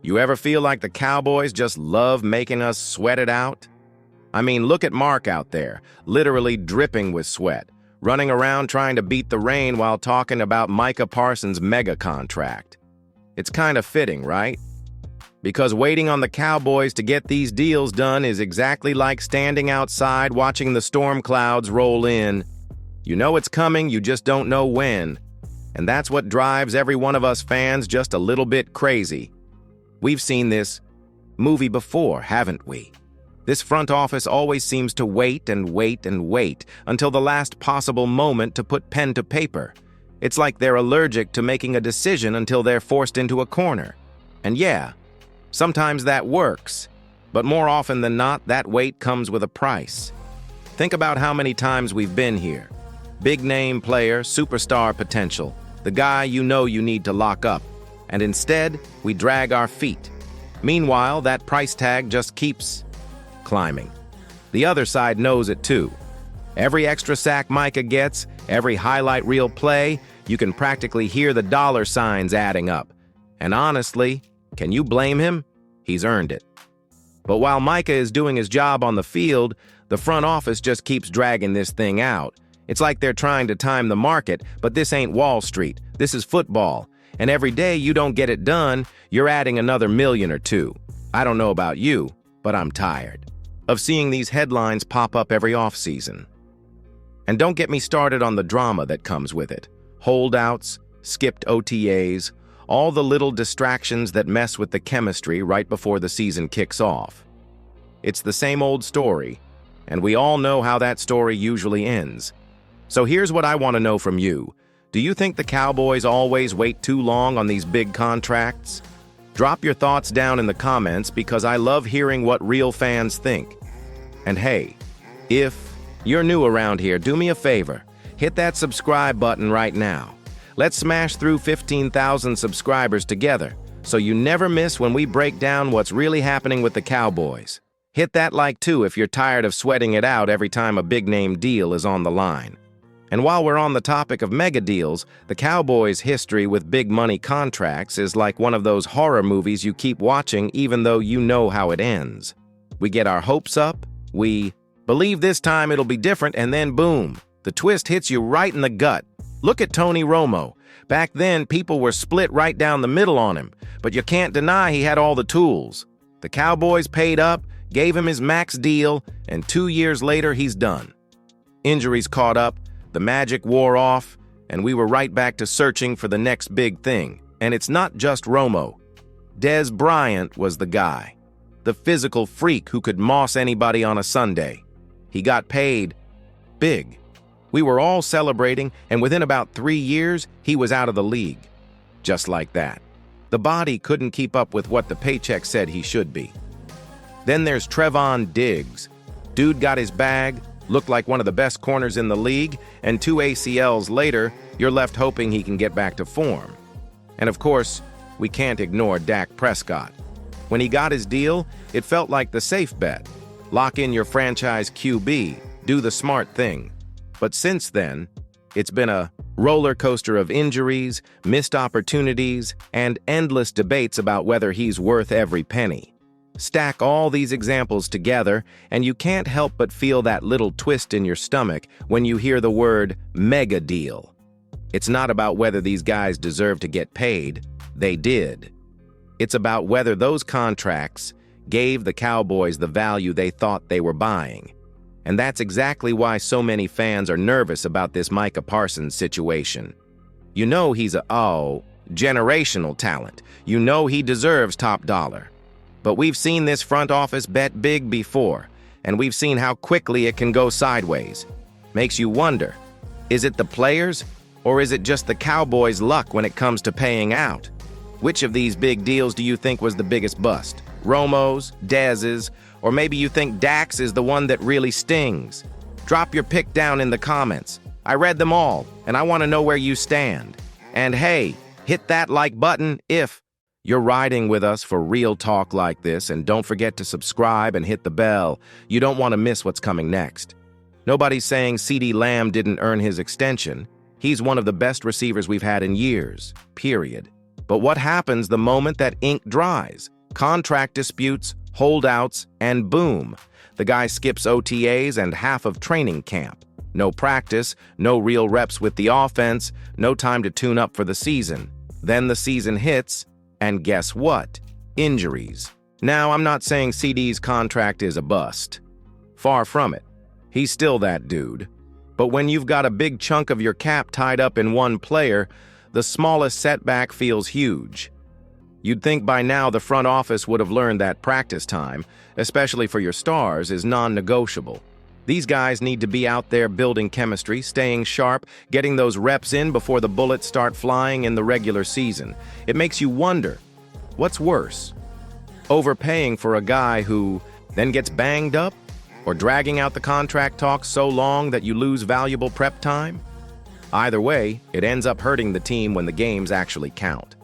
You ever feel like the Cowboys just love making us sweat it out? I mean, look at Mark out there, literally dripping with sweat, running around trying to beat the rain while talking about Micah Parsons' mega contract. It's kind of fitting, right? Because waiting on the Cowboys to get these deals done is exactly like standing outside watching the storm clouds roll in. You know it's coming, you just don't know when. And that's what drives every one of us fans just a little bit crazy. We've seen this movie before, haven't we? This front office always seems to wait and wait and wait until the last possible moment to put pen to paper. It's like they're allergic to making a decision until they're forced into a corner. And yeah, sometimes that works, but more often than not, that wait comes with a price. Think about how many times we've been here. Big name player, superstar potential, the guy you know you need to lock up. And instead, we drag our feet. Meanwhile, that price tag just keeps climbing. The other side knows it too. Every extra sack Micah gets, every highlight reel play, you can practically hear the dollar signs adding up. And honestly, can you blame him? He's earned it. But while Micah is doing his job on the field, the front office just keeps dragging this thing out. It's like they're trying to time the market, but this ain't Wall Street. This is football. And every day you don't get it done, you're adding another million or two. I don't know about you, but I'm tired of seeing these headlines pop up every offseason. And don't get me started on the drama that comes with it. Holdouts, skipped OTAs, all the little distractions that mess with the chemistry right before the season kicks off. It's the same old story, and we all know how that story usually ends. So here's what I want to know from you. Do you think the Cowboys always wait too long on these big contracts? Drop your thoughts down in the comments because I love hearing what real fans think. And hey, if you're new around here, do me a favor. Hit that subscribe button right now. Let's smash through 15,000 subscribers together so you never miss when we break down what's really happening with the Cowboys. Hit that like too if you're tired of sweating it out every time a big-name deal is on the line. And while we're on the topic of mega deals, the Cowboys' history with big money contracts is like one of those horror movies you keep watching even though you know how it ends. We get our hopes up, we believe this time it'll be different, and then boom, the twist hits you right in the gut. Look at Tony Romo. Back then, people were split right down the middle on him, but you can't deny he had all the tools. The Cowboys paid up, gave him his max deal, and 2 years later, he's done. Injuries caught up, the magic wore off, and we were right back to searching for the next big thing. And it's not just Romo. Dez Bryant was the guy. The physical freak who could moss anybody on a Sunday. He got paid big. We were all celebrating, and within about 3 years, he was out of the league. Just like that. The body couldn't keep up with what the paycheck said he should be. Then there's Trevon Diggs. Dude got his bag, looked like one of the best corners in the league, and 2 ACLs later, you're left hoping he can get back to form. And of course, we can't ignore Dak Prescott. When he got his deal, it felt like the safe bet. Lock in your franchise QB, do the smart thing. But since then, it's been a roller coaster of injuries, missed opportunities, and endless debates about whether he's worth every penny. Stack all these examples together, and you can't help but feel that little twist in your stomach when you hear the word mega deal. It's not about whether these guys deserve to get paid. They did. It's about whether those contracts gave the Cowboys the value they thought they were buying. And that's exactly why so many fans are nervous about this Micah Parsons situation. You know he's a generational talent. You know he deserves top dollar. But we've seen this front office bet big before, and we've seen how quickly it can go sideways. Makes you wonder, is it the players, or is it just the Cowboys' luck when it comes to paying out? Which of these big deals do you think was the biggest bust? Romo's, Dez's, or maybe you think Dak's is the one that really stings? Drop your pick down in the comments. I read them all, and I want to know where you stand. And hey, hit that like button if you're riding with us for real talk like this, and don't forget to subscribe and hit the bell. You don't want to miss what's coming next. Nobody's saying CeeDee Lamb didn't earn his extension. He's one of the best receivers we've had in years, period. But what happens the moment that ink dries? Contract disputes, holdouts, and boom, the guy skips OTAs and half of training camp. No practice, no real reps with the offense, no time to tune up for the season. Then the season hits, and guess what? Injuries. Now, I'm not saying CeeDee's contract is a bust. Far from it. He's still that dude. But when you've got a big chunk of your cap tied up in one player, the smallest setback feels huge. You'd think by now the front office would have learned that practice time, especially for your stars, is non-negotiable. These guys need to be out there building chemistry, staying sharp, getting those reps in before the bullets start flying in the regular season. It makes you wonder, what's worse? Overpaying for a guy who then gets banged up? Or dragging out the contract talks so long that you lose valuable prep time? Either way, it ends up hurting the team when the games actually count.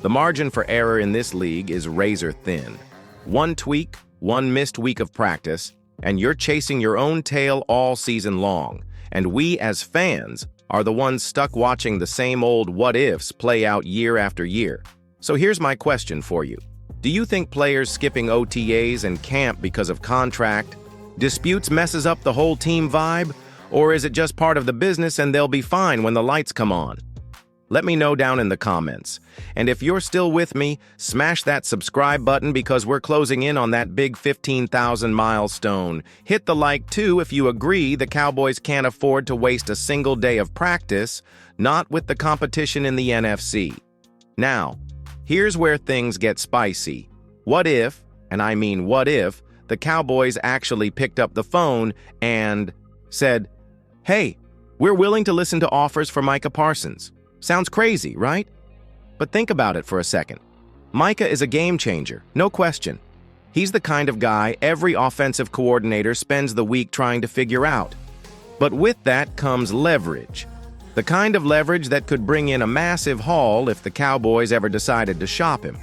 The margin for error in this league is razor thin. One tweak, one missed week of practice, and you're chasing your own tail all season long. And we, as fans, are the ones stuck watching the same old what-ifs play out year after year. So here's my question for you. Do you think players skipping OTAs and camp because of contract disputes messes up the whole team vibe? Or is it just part of the business and they'll be fine when the lights come on? Let me know down in the comments. And if you're still with me, smash that subscribe button because we're closing in on that big 15,000 milestone. Hit the like too if you agree the Cowboys can't afford to waste a single day of practice, not with the competition in the NFC. Now, here's where things get spicy. What if, and I mean what if, the Cowboys actually picked up the phone and said, "Hey, we're willing to listen to offers for Micah Parsons." Sounds crazy, right? But think about it for a second. Micah is a game changer, no question. He's the kind of guy every offensive coordinator spends the week trying to figure out. But with that comes leverage. The kind of leverage that could bring in a massive haul if the Cowboys ever decided to shop him.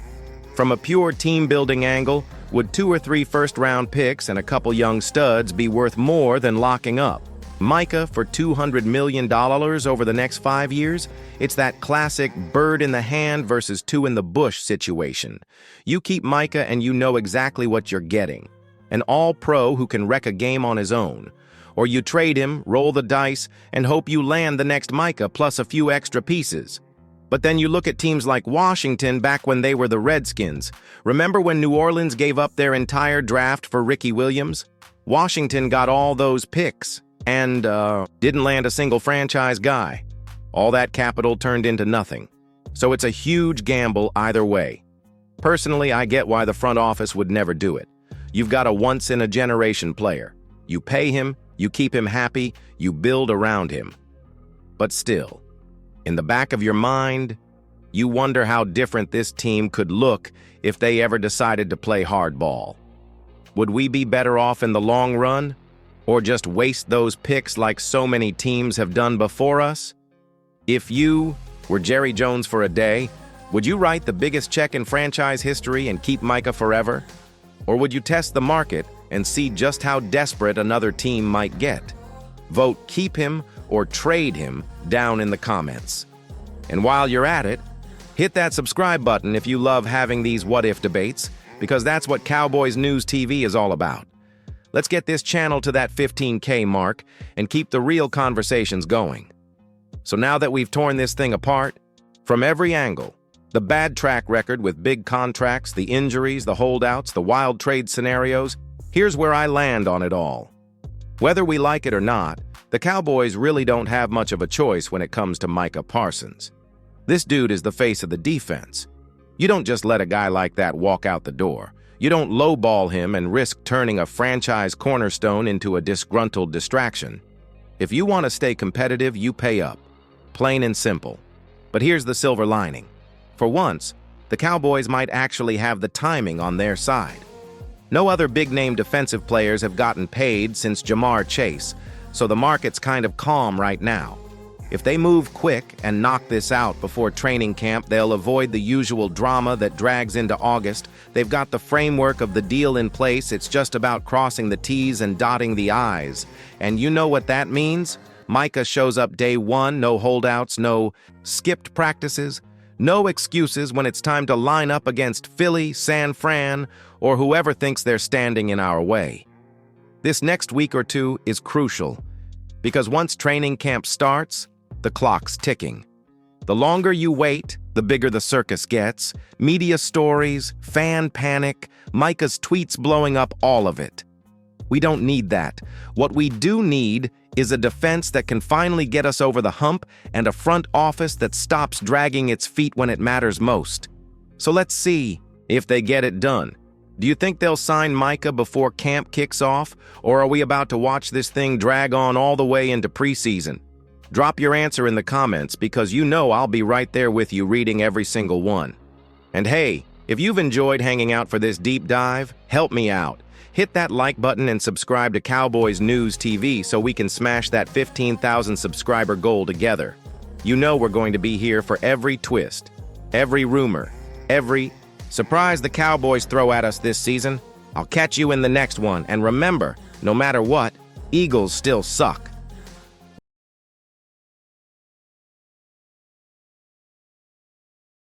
From a pure team-building angle, would 2 or 3 first-round picks and a couple young studs be worth more than locking up Micah for $200 million over the next 5 years? It's that classic bird in the hand versus two in the bush situation. You keep Micah and you know exactly what you're getting. An all-pro who can wreck a game on his own. Or you trade him, roll the dice, and hope you land the next Micah plus a few extra pieces. But then you look at teams like Washington back when they were the Redskins. Remember when New Orleans gave up their entire draft for Ricky Williams? Washington got all those picks and didn't land a single franchise guy. All that capital turned into nothing. So it's a huge gamble either way. Personally, I get why the front office would never do it. You've got a once-in-a-generation player. You pay him, you keep him happy, you build around him. But still, in the back of your mind, you wonder how different this team could look if they ever decided to play hardball. Would we be better off in the long run? Or just waste those picks like so many teams have done before us? If you were Jerry Jones for a day, would you write the biggest check in franchise history and keep Micah forever? Or would you test the market and see just how desperate another team might get? Vote keep him or trade him down in the comments. And while you're at it, hit that subscribe button if you love having these what-if debates, because that's what Cowboys News TV is all about. Let's get this channel to that 15K mark and keep the real conversations going. So now that we've torn this thing apart, from every angle, the bad track record with big contracts, the injuries, the holdouts, the wild trade scenarios, here's where I land on it all. Whether we like it or not, the Cowboys really don't have much of a choice when it comes to Micah Parsons. This dude is the face of the defense. You don't just let a guy like that walk out the door. You don't lowball him and risk turning a franchise cornerstone into a disgruntled distraction. If you want to stay competitive, you pay up. Plain and simple. But here's the silver lining. For once, the Cowboys might actually have the timing on their side. No other big-name defensive players have gotten paid since Jamar Chase, so the market's kind of calm right now. If they move quick and knock this out before training camp, they'll avoid the usual drama that drags into August. They've got the framework of the deal in place. It's just about crossing the T's and dotting the I's. And you know what that means? Micah shows up day one, no holdouts, no skipped practices, No excuses when it's time to line up against Philly, San Fran, or whoever thinks they're standing in our way. This next week or two is crucial, because once training camp starts, the clock's ticking. The longer you wait, the bigger the circus gets. Media stories, fan panic, Micah's tweets blowing up, all of it. We don't need that. What we do need is a defense that can finally get us over the hump and a front office that stops dragging its feet when it matters most. So let's see if they get it done. Do you think they'll sign Micah before camp kicks off, or are we about to watch this thing drag on all the way into preseason? Drop your answer in the comments, because you know I'll be right there with you reading every single one. And hey, if you've enjoyed hanging out for this deep dive, help me out. Hit that like button and subscribe to Cowboys News TV so we can smash that 15,000 subscriber goal together. You know we're going to be here for every twist, every rumor, every surprise the Cowboys throw at us this season. I'll catch you in the next one, and remember, no matter what, Eagles still suck.